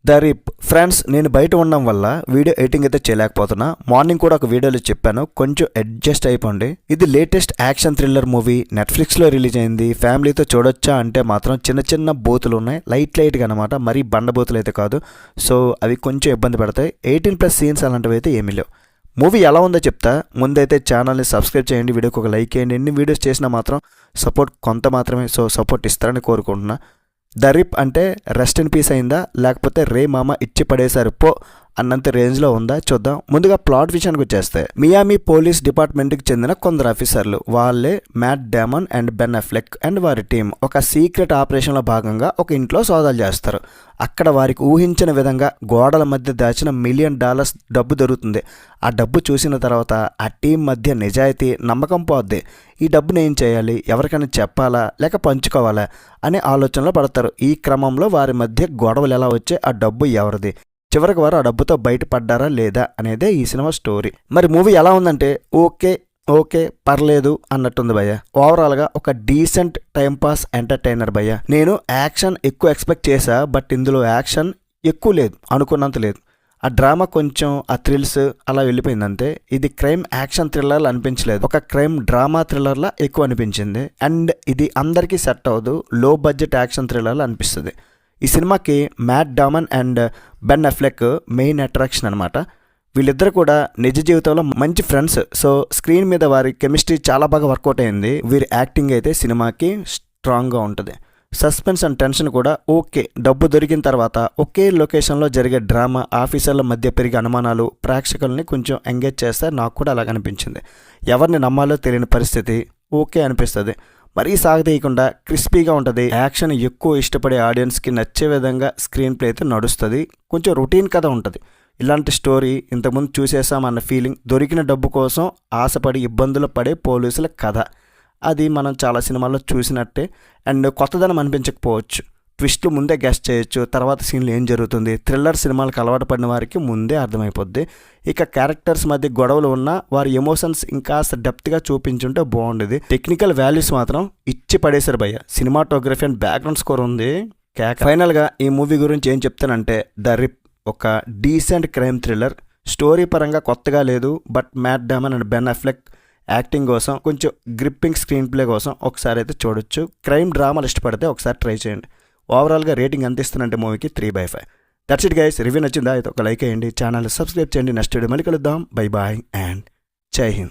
The rip. Friends, నేను బయట ఉండడం వల్ల వీడియో ఎడిటింగ్ అయితే చేయలేకపోతున్నా. మార్నింగ్ కూడా ఒక వీడియోలో చెప్పాను, కొంచెం అడ్జస్ట్ అయిపోండి. ఇది లేటెస్ట్ యాక్షన్ థ్రిల్లర్ మూవీ, నెట్ఫ్లిక్స్లో రిలీజ్ అయింది. ఫ్యామిలీతో చూడొచ్చా అంటే మాత్రం చిన్న చిన్న బూతులు ఉన్నాయి, లైట్గా అనమాట, మరీ బండ బూతులు అయితే కాదు. సో అవి కొంచెం ఇబ్బంది పడతాయి. 18+ సీన్స్ అలాంటివి అయితే ఏమీ లేవు. మూవీ ఎలా ఉందో చెప్తా. ముందైతే ఛానల్ని సబ్స్క్రైబ్ చేయండి, వీడియోకి ఒక లైక్ చేయండి. ఎన్ని వీడియోస్ చేసినా మాత్రం సపోర్ట్ కొంత మాత్రమే, సో సపోర్ట్ ఇస్తారని కోరుకుంటున్నా. ద రిప్ అంటే రెస్ట్ ఇన్ పీస్ అయిందా, లేకపోతే రే మామ ఇచ్చి పడేశారు పో అన్నంత రేంజ్లో ఉందా చూద్దాం. ముందుగా ప్లాట్ విషయానికి వచ్చేస్తే, మియామి పోలీస్ డిపార్ట్మెంట్కి చెందిన కొందరు ఆఫీసర్లు, వాళ్ళే Matt Damon and Ben Affleck and వారి టీం, ఒక సీక్రెట్ ఆపరేషన్లో భాగంగా ఒక ఇంట్లో సోదాలు చేస్తారు. అక్కడ వారికి ఊహించిన విధంగా గోడల మధ్య దాచిన $1 మిలియన్ డబ్బు దొరుకుతుంది. ఆ డబ్బు చూసిన తర్వాత ఆ టీం మధ్య నిజాయితీ, నమ్మకం పోద్ది. ఈ డబ్బుని ఏం చేయాలి, ఎవరికైనా చెప్పాలా లేక పంచుకోవాలా అనే ఆలోచనలో పడతారు. ఈ క్రమంలో వారి మధ్య గొడవలు ఎలా వచ్చే, ఆ డబ్బు ఎవరిది, చివరికి వారు ఆ డబ్బుతో బయటపడ్డారా లేదా అనేదే ఈ సినిమా స్టోరీ. మరి మూవీ ఎలా ఉందంటే ఓకే పర్లేదు అన్నట్టుంది భయ్య. ఓవరాల్గా ఒక డీసెంట్ టైంపాస్ ఎంటర్టైనర్ భయ్య. నేను యాక్షన్ ఎక్కువ ఎక్స్పెక్ట్ చేశా, బట్ ఇందులో యాక్షన్ ఎక్కువ లేదు, అనుకున్నంత లేదు. ఆ డ్రామా కొంచెం, ఆ థ్రిల్స్ అలా వెళ్ళిపోయిందంతే. ఇది క్రైమ్ యాక్షన్ థ్రిల్లర్లా అనిపించలేదు, ఒక క్రైమ్ డ్రామా థ్రిల్లర్లా ఎక్కువ అనిపించింది. అండ్ ఇది అందరికీ సెట్ అవ్వదు, లో బడ్జెట్ యాక్షన్ థ్రిల్లర్లా అనిపిస్తుంది. ఈ సినిమాకి Matt Damon and Ben Affleck main attraction అనమాట. వీళ్ళిద్దరు కూడా నిజ జీవితంలో మంచి ఫ్రెండ్స్. సో స్క్రీన్ మీద వారి కెమిస్ట్రీ చాలా బాగా వర్కౌట్ అయింది. వీరి యాక్టింగ్ అయితే సినిమాకి స్ట్రాంగ్గా ఉంటుంది. సస్పెన్స్ అండ్ టెన్షన్ కూడా ఓకే. డబ్బు దొరికిన తర్వాత ఒకే లొకేషన్లో జరిగే డ్రామా, ఆఫీసర్ల మధ్య పెరిగే అనుమానాలు ప్రేక్షకుల్ని కొంచెం ఎంగేజ్ చేస్తే నాకు కూడా అలాగ అనిపించింది. ఎవరిని నమ్మాలో తెలియని పరిస్థితి, ఓకే అనిపిస్తుంది. మరీ సాగతీయకుండా క్రిస్పీగా ఉంటుంది. యాక్షన్ ఎక్కువ ఇష్టపడే ఆడియన్స్కి నచ్చే విధంగా స్క్రీన్ ప్లే అయితే నడుస్తుంది. కొంచెం రొటీన్ కథ ఉంటుంది. ఇలాంటి స్టోరీ ఇంతకుముందు చూసేసామన్న ఫీలింగ్, దొరికిన డబ్బు కోసం ఆశపడి ఇబ్బందులు పడే పోలీసుల కథ, అది మనం చాలా సినిమాల్లో చూసినట్టే. అండ్ కొత్తదనం అనిపించకపోవచ్చు, ట్విస్ట్లు ముందే గెస్ట్ చేయొచ్చు, తర్వాత సీన్లు ఏం జరుగుతుంది. థ్రిల్లర్ సినిమాలకు అలవాటు పడిన వారికి ముందే అర్థమైపోద్ది. ఇక క్యారెక్టర్స్ మధ్య గొడవలు ఉన్నా వారి ఎమోషన్స్ ఇంకాస్త డెప్త్గా చూపించుంటే బాగుండేది. టెక్నికల్ వాల్యూస్ మాత్రం ఇచ్చి పడేశారు భయ్య. సినిమాటోగ్రఫీ అండ్ బ్యాక్గ్రౌండ్ స్కోర్ ఉంది కేక. ఫైనల్గా ఈ మూవీ గురించి ఏం చెప్తానంటే, ద రిప్ ఒక డీసెంట్ క్రైమ్ థ్రిల్లర్. స్టోరీ పరంగా కొత్తగా లేదు, but Matt Damon and Ben Affleck acting కోసం, కొంచెం గ్రిప్పింగ్ స్క్రీన్ ప్లే కోసం ఒకసారి అయితే చూడొచ్చు. క్రైమ్ డ్రామాలు ఇష్టపడితే ఒకసారి ట్రై చేయండి. ఓవరాల్గా రేటింగ్ ఎంత ఇస్తానంటే మూవీకి 3/5. That's it guys. రివ్యూ నచ్చిందా అయితే ఒక లైక్ వేయండి, ఛానల్ సబ్స్క్రైబ్ చేయండి. నెక్స్ట్ వీడియో మళ్ళీ కలుద్దాం. బై బాయ్ అండ్ జై హింద్.